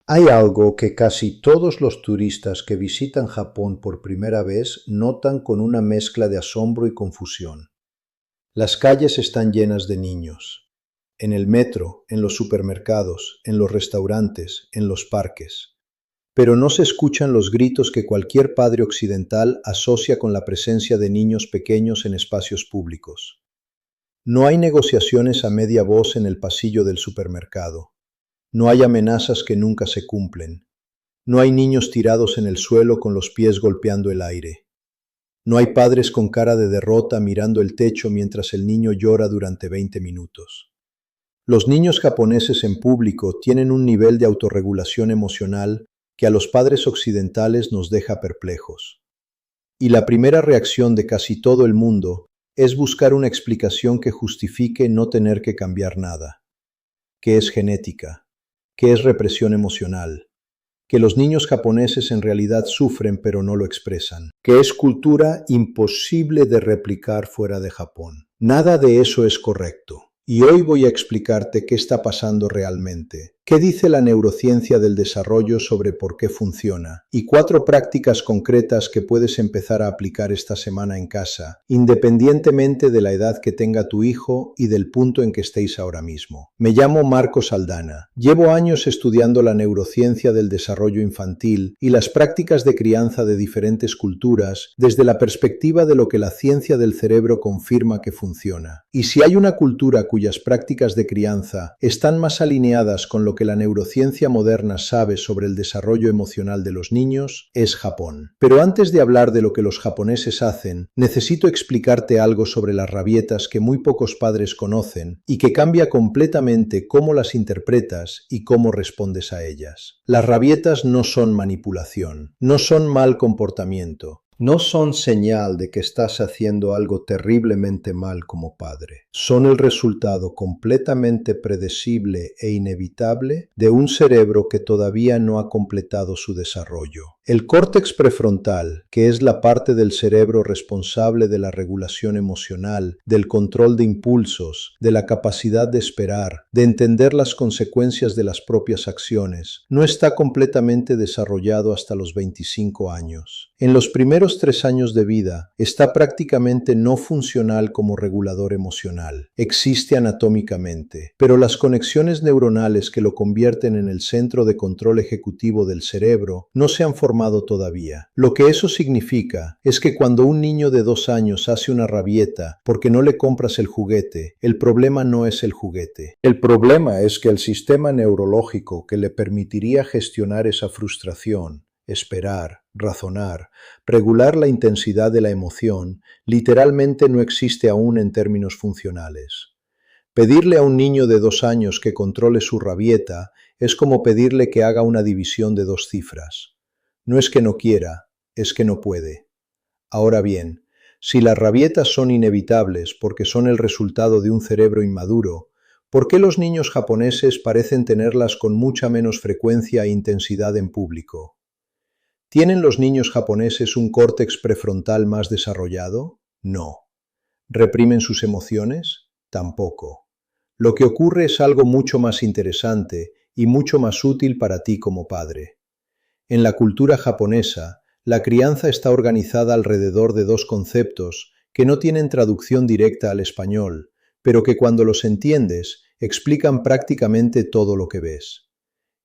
Hay algo que casi todos los turistas que visitan Japón por primera vez notan con una mezcla de asombro y confusión. Las calles están llenas de niños. En el metro, en los supermercados, en los restaurantes, en los parques. Pero no se escuchan los gritos que cualquier padre occidental asocia con la presencia de niños pequeños en espacios públicos. No hay negociaciones a media voz en el pasillo del supermercado. No hay amenazas que nunca se cumplen. No hay niños tirados en el suelo con los pies golpeando el aire. No hay padres con cara de derrota mirando el techo mientras el niño llora durante 20 minutos. Los niños japoneses en público tienen un nivel de autorregulación emocional que a los padres occidentales nos deja perplejos. Y la primera reacción de casi todo el mundo es buscar una explicación que justifique no tener que cambiar nada. ¿Qué es genética? ¿Qué es represión emocional? Que los niños japoneses en realidad sufren pero no lo expresan. Que es cultura imposible de replicar fuera de Japón. Nada de eso es correcto. Y hoy voy a explicarte qué está pasando realmente, qué dice la neurociencia del desarrollo sobre por qué funciona, y 4 prácticas concretas que puedes empezar a aplicar esta semana en casa, independientemente de la edad que tenga tu hijo y del punto en que estéis ahora mismo. Me llamo Marcos Aldana. Llevo años estudiando la neurociencia del desarrollo infantil y las prácticas de crianza de diferentes culturas desde la perspectiva de lo que la ciencia del cerebro confirma que funciona. Y si hay una cultura cuyas prácticas de crianza están más alineadas con lo que la neurociencia moderna sabe sobre el desarrollo emocional de los niños, es Japón. Pero antes de hablar de lo que los japoneses hacen, necesito explicarte algo sobre las rabietas que muy pocos padres conocen y que cambia completamente cómo las interpretas y cómo respondes a ellas. Las rabietas no son manipulación, no son mal comportamiento. No son señal de que estás haciendo algo terriblemente mal como padre. Son el resultado completamente predecible e inevitable de un cerebro que todavía no ha completado su desarrollo. El córtex prefrontal, que es la parte del cerebro responsable de la regulación emocional, del control de impulsos, de la capacidad de esperar, de entender las consecuencias de las propias acciones, no está completamente desarrollado hasta los 25 años. En los primeros 3 años de vida, está prácticamente no funcional como regulador emocional. Existe anatómicamente, pero las conexiones neuronales que lo convierten en el centro de control ejecutivo del cerebro no se han formado todavía. Lo que eso significa es que cuando un niño de 2 años hace una rabieta porque no le compras el juguete, el problema no es el juguete. El problema es que el sistema neurológico que le permitiría gestionar esa frustración, esperar, razonar, regular la intensidad de la emoción, literalmente no existe aún en términos funcionales. Pedirle a un niño de 2 años que controle su rabieta es como pedirle que haga una división de 2 cifras. No es que no quiera, es que no puede. Ahora bien, si las rabietas son inevitables porque son el resultado de un cerebro inmaduro, ¿por qué los niños japoneses parecen tenerlas con mucha menos frecuencia e intensidad en público? ¿Tienen los niños japoneses un córtex prefrontal más desarrollado? No. ¿Reprimen sus emociones? Tampoco. Lo que ocurre es algo mucho más interesante y mucho más útil para ti como padre. En la cultura japonesa, la crianza está organizada alrededor de 2 conceptos que no tienen traducción directa al español, pero que cuando los entiendes explican prácticamente todo lo que ves.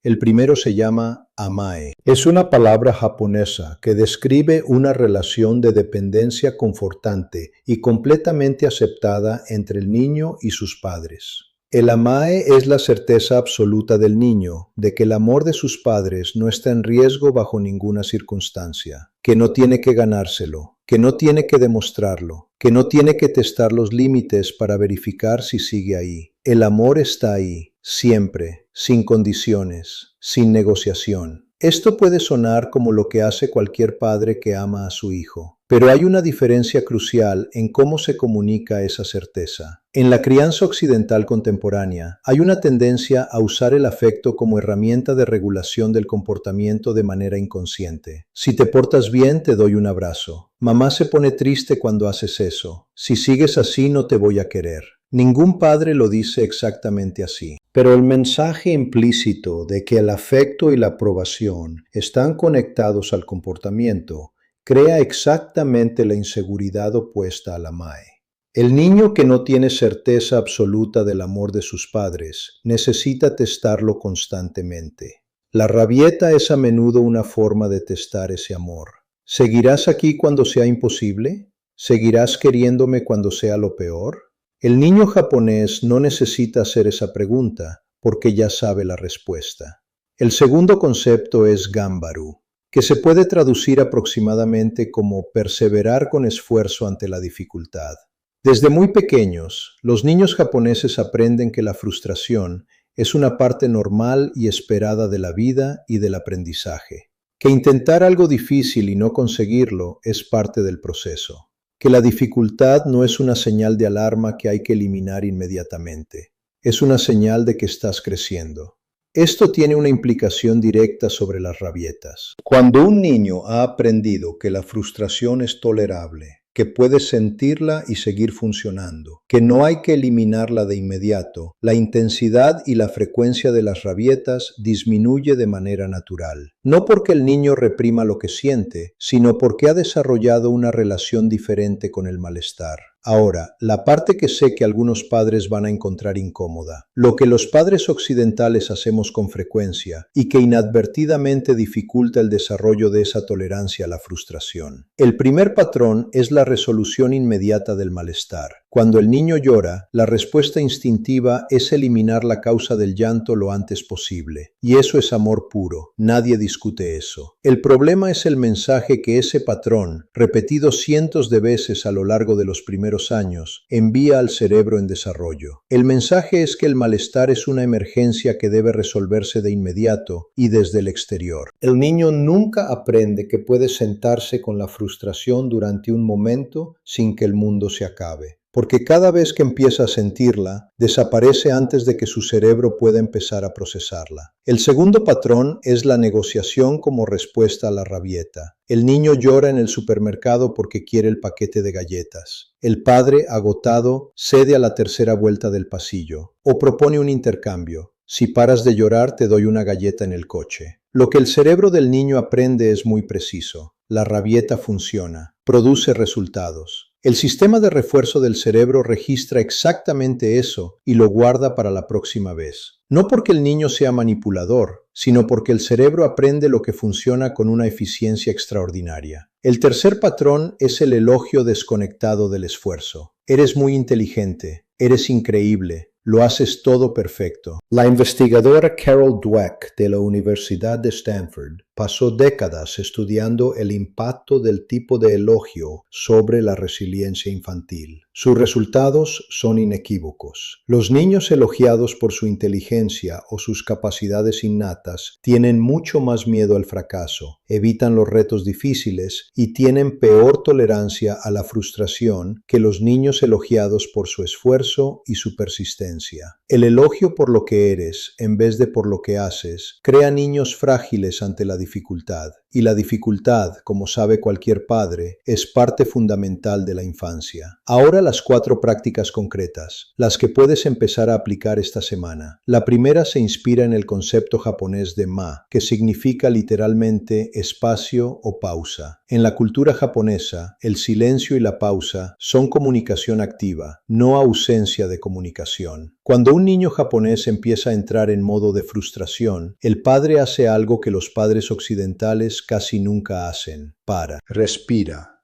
El primero se llama amae. Es una palabra japonesa que describe una relación de dependencia confortante y completamente aceptada entre el niño y sus padres. El amae es la certeza absoluta del niño de que el amor de sus padres no está en riesgo bajo ninguna circunstancia, que no tiene que ganárselo, que no tiene que demostrarlo, que no tiene que testar los límites para verificar si sigue ahí. El amor está ahí, siempre, sin condiciones, sin negociación. Esto puede sonar como lo que hace cualquier padre que ama a su hijo, pero hay una diferencia crucial en cómo se comunica esa certeza. En la crianza occidental contemporánea, hay una tendencia a usar el afecto como herramienta de regulación del comportamiento de manera inconsciente. Si te portas bien, te doy un abrazo. Mamá se pone triste cuando haces eso. Si sigues así, no te voy a querer. Ningún padre lo dice exactamente así, pero el mensaje implícito de que el afecto y la aprobación están conectados al comportamiento crea exactamente la inseguridad opuesta a la MAE. El niño que no tiene certeza absoluta del amor de sus padres necesita testarlo constantemente. La rabieta es a menudo una forma de testar ese amor. ¿Seguirás aquí cuando sea imposible? ¿Seguirás queriéndome cuando sea lo peor? El niño japonés no necesita hacer esa pregunta porque ya sabe la respuesta. El segundo concepto es gambaru, que se puede traducir aproximadamente como perseverar con esfuerzo ante la dificultad. Desde muy pequeños, los niños japoneses aprenden que la frustración es una parte normal y esperada de la vida y del aprendizaje, que intentar algo difícil y no conseguirlo es parte del proceso, que la dificultad no es una señal de alarma que hay que eliminar inmediatamente, es una señal de que estás creciendo. Esto tiene una implicación directa sobre las rabietas. Cuando un niño ha aprendido que la frustración es tolerable, que puede sentirla y seguir funcionando, que no hay que eliminarla de inmediato, la intensidad y la frecuencia de las rabietas disminuye de manera natural. No porque el niño reprima lo que siente, sino porque ha desarrollado una relación diferente con el malestar. Ahora, la parte que sé que algunos padres van a encontrar incómoda, lo que los padres occidentales hacemos con frecuencia y que inadvertidamente dificulta el desarrollo de esa tolerancia a la frustración. El primer patrón es la resolución inmediata del malestar. Cuando el niño llora, la respuesta instintiva es eliminar la causa del llanto lo antes posible. Y eso es amor puro. Nadie discute eso. El problema es el mensaje que ese patrón, repetido cientos de veces a lo largo de los primeros años, envía al cerebro en desarrollo. El mensaje es que el malestar es una emergencia que debe resolverse de inmediato y desde el exterior. El niño nunca aprende que puede sentarse con la frustración durante un momento sin que el mundo se acabe, porque cada vez que empieza a sentirla, desaparece antes de que su cerebro pueda empezar a procesarla. El segundo patrón es la negociación como respuesta a la rabieta. El niño llora en el supermercado porque quiere el paquete de galletas. El padre, agotado, cede a la tercera vuelta del pasillo o propone un intercambio. Si paras de llorar, te doy una galleta en el coche. Lo que el cerebro del niño aprende es muy preciso. La rabieta funciona, produce resultados. El sistema de refuerzo del cerebro registra exactamente eso y lo guarda para la próxima vez. No porque el niño sea manipulador, sino porque el cerebro aprende lo que funciona con una eficiencia extraordinaria. El tercer patrón es el elogio desconectado del esfuerzo. Eres muy inteligente, eres increíble, lo haces todo perfecto. La investigadora Carol Dweck de la Universidad de Stanford pasó décadas estudiando el impacto del tipo de elogio sobre la resiliencia infantil. Sus resultados son inequívocos. Los niños elogiados por su inteligencia o sus capacidades innatas tienen mucho más miedo al fracaso, evitan los retos difíciles y tienen peor tolerancia a la frustración que los niños elogiados por su esfuerzo y su persistencia. El elogio por lo que eres, en vez de por lo que haces, crea niños frágiles ante la dificultad, y la dificultad, como sabe cualquier padre, es parte fundamental de la infancia. Ahora las 4 prácticas concretas, las que puedes empezar a aplicar esta semana. La primera se inspira en el concepto japonés de ma, que significa literalmente espacio o pausa. En la cultura japonesa, el silencio y la pausa son comunicación activa, no ausencia de comunicación. Cuando un niño japonés empieza a entrar en modo de frustración, el padre hace algo que los padres occidentales casi nunca hacen. Para. Respira.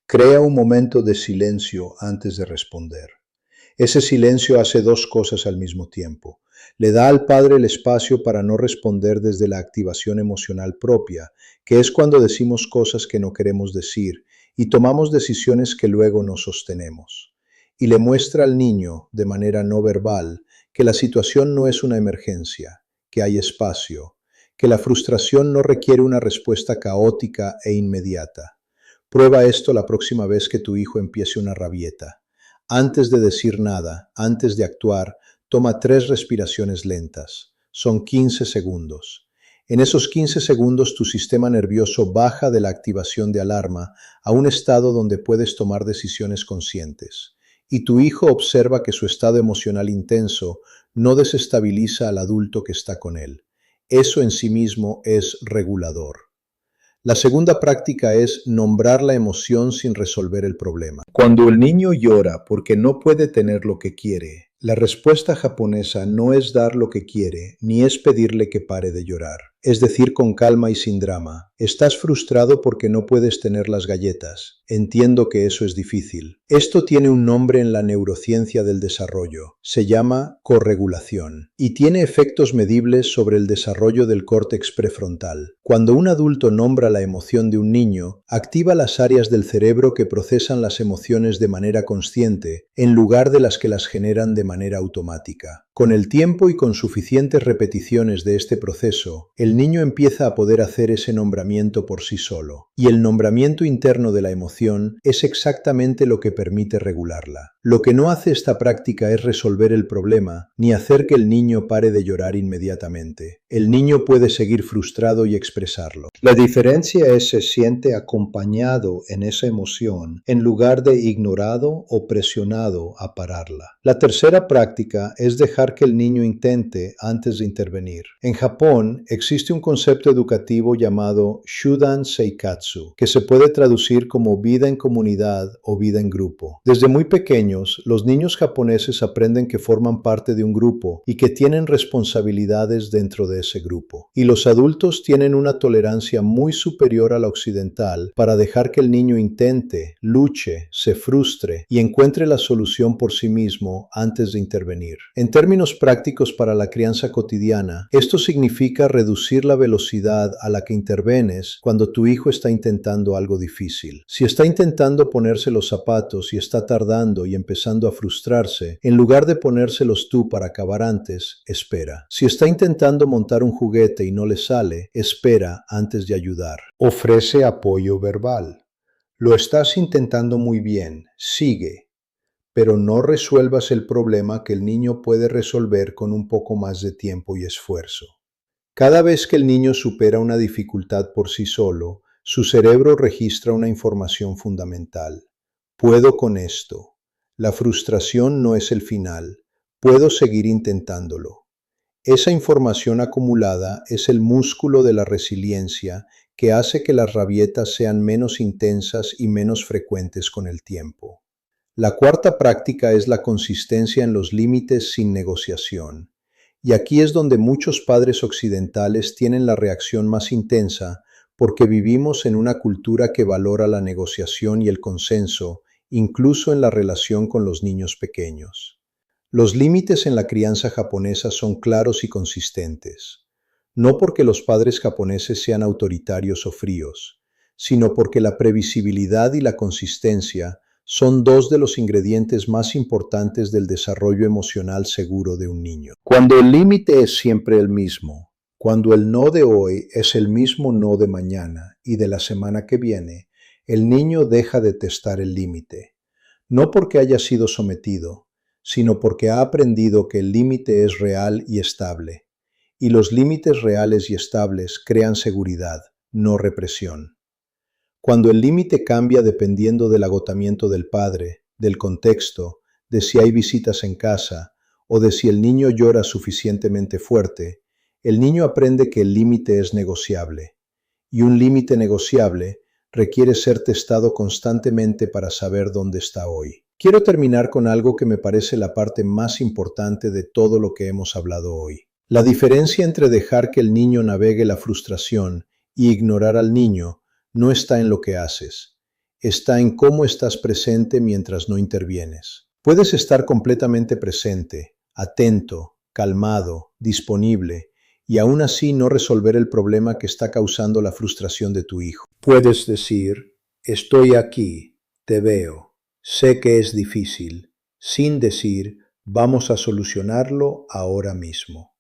Crea un momento de silencio antes de responder. Ese silencio hace 2 cosas al mismo tiempo. Le da al padre el espacio para no responder desde la activación emocional propia, que es cuando decimos cosas que no queremos decir y tomamos decisiones que luego no sostenemos. Y le muestra al niño, de manera no verbal, que la situación no es una emergencia, que hay espacio, que la frustración no requiere una respuesta caótica e inmediata. Prueba esto la próxima vez que tu hijo empiece una rabieta. Antes de decir nada, antes de actuar, toma 3 respiraciones lentas. Son 15 segundos. En esos 15 segundos tu sistema nervioso baja de la activación de alarma a un estado donde puedes tomar decisiones conscientes. y tu hijo observa que su estado emocional intenso no desestabiliza al adulto que está con él. Eso en sí mismo es regulador. La segunda práctica es nombrar la emoción sin resolver el problema. Cuando el niño llora porque no puede tener lo que quiere, la respuesta japonesa no es dar lo que quiere, ni es pedirle que pare de llorar. Es decir, con calma y sin drama: estás frustrado porque no puedes tener las galletas. Entiendo que eso es difícil. Esto tiene un nombre en la neurociencia del desarrollo. Se llama corregulación y tiene efectos medibles sobre el desarrollo del córtex prefrontal. Cuando un adulto nombra la emoción de un niño, activa las áreas del cerebro que procesan las emociones de manera consciente, en lugar de las que las generan de manera automática. Con el tiempo y con suficientes repeticiones de este proceso, el niño empieza a poder hacer ese nombramiento por sí solo. Y el nombramiento interno de la emoción es exactamente lo que permite regularla. Lo que no hace esta práctica es resolver el problema, ni hacer que el niño pare de llorar inmediatamente. El niño puede seguir frustrado y expresarlo. La diferencia es se siente acompañado en esa emoción, en lugar de ignorado o presionado a pararla. La tercera práctica es dejar que el niño intente antes de intervenir. En Japón existe un concepto educativo llamado Shudan Seikatsu, que se puede traducir como vida en comunidad o vida en grupo. Desde muy pequeños, los niños japoneses aprenden que forman parte de un grupo y que tienen responsabilidades dentro de ese grupo. Y los adultos tienen una tolerancia muy superior a la occidental para dejar que el niño intente, luche, se frustre y encuentre la solución por sí mismo antes de intervenir. En términos prácticos para la crianza cotidiana, esto significa reducir la velocidad a la que intervenes cuando tu hijo está intentando algo difícil. Si está intentando ponerse los zapatos y está tardando y empezando a frustrarse, en lugar de ponérselos tú para acabar antes, espera. Si está intentando montar un juguete y no le sale, espera antes de ayudar. Ofrece apoyo verbal. Lo estás intentando muy bien, sigue, pero no resuelvas el problema que el niño puede resolver con un poco más de tiempo y esfuerzo. Cada vez que el niño supera una dificultad por sí solo, su cerebro registra una información fundamental. Puedo con esto. La frustración no es el final. Puedo seguir intentándolo. Esa información acumulada es el músculo de la resiliencia que hace que las rabietas sean menos intensas y menos frecuentes con el tiempo. La cuarta práctica es la consistencia en los límites sin negociación. Y aquí es donde muchos padres occidentales tienen la reacción más intensa porque vivimos en una cultura que valora la negociación y el consenso, incluso en la relación con los niños pequeños. Los límites en la crianza japonesa son claros y consistentes, no porque los padres japoneses sean autoritarios o fríos, sino porque la previsibilidad y la consistencia son dos de los ingredientes más importantes del desarrollo emocional seguro de un niño. Cuando el límite es siempre el mismo, cuando el no de hoy es el mismo no de mañana y de la semana que viene, el niño deja de testar el límite, no porque haya sido sometido, sino porque ha aprendido que el límite es real y estable, y los límites reales y estables crean seguridad, no represión. Cuando el límite cambia dependiendo del agotamiento del padre, del contexto, de si hay visitas en casa o de si el niño llora suficientemente fuerte, el niño aprende que el límite es negociable. Y un límite negociable requiere ser testado constantemente para saber dónde está hoy. Quiero terminar con algo que me parece la parte más importante de todo lo que hemos hablado hoy. La diferencia entre dejar que el niño navegue la frustración y ignorar al niño no está en lo que haces, está en cómo estás presente mientras no intervienes. Puedes estar completamente presente, atento, calmado, disponible, y aún así no resolver el problema que está causando la frustración de tu hijo. Puedes decir, estoy aquí, te veo, sé que es difícil, sin decir, vamos a solucionarlo ahora mismo.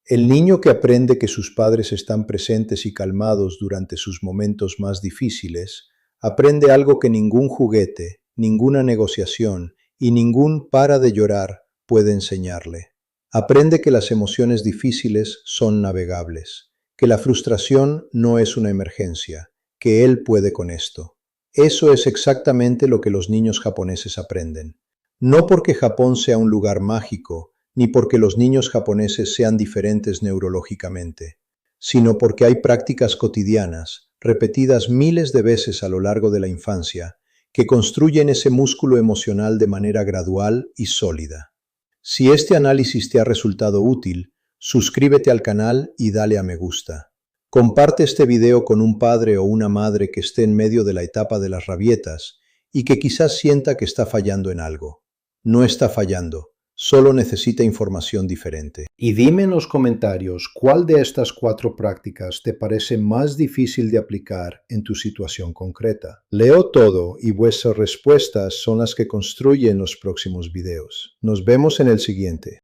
El niño que aprende que sus padres están presentes y calmados durante sus momentos más difíciles, aprende algo que ningún juguete, ninguna negociación y ningún para de llorar puede enseñarle. Aprende que las emociones difíciles son navegables, que la frustración no es una emergencia, que él puede con esto. Eso es exactamente lo que los niños japoneses aprenden. No porque Japón sea un lugar mágico, ni porque los niños japoneses sean diferentes neurológicamente, sino porque hay prácticas cotidianas, repetidas miles de veces a lo largo de la infancia, que construyen ese músculo emocional de manera gradual y sólida. Si este análisis te ha resultado útil, suscríbete al canal y dale a me gusta. Comparte este video con un padre o una madre que esté en medio de la etapa de las rabietas y que quizás sienta que está fallando en algo. No está fallando, solo necesita información diferente. Y dime en los comentarios cuál de estas 4 prácticas te parece más difícil de aplicar en tu situación concreta. Leo todo y vuestras respuestas son las que construyen los próximos videos. Nos vemos en el siguiente.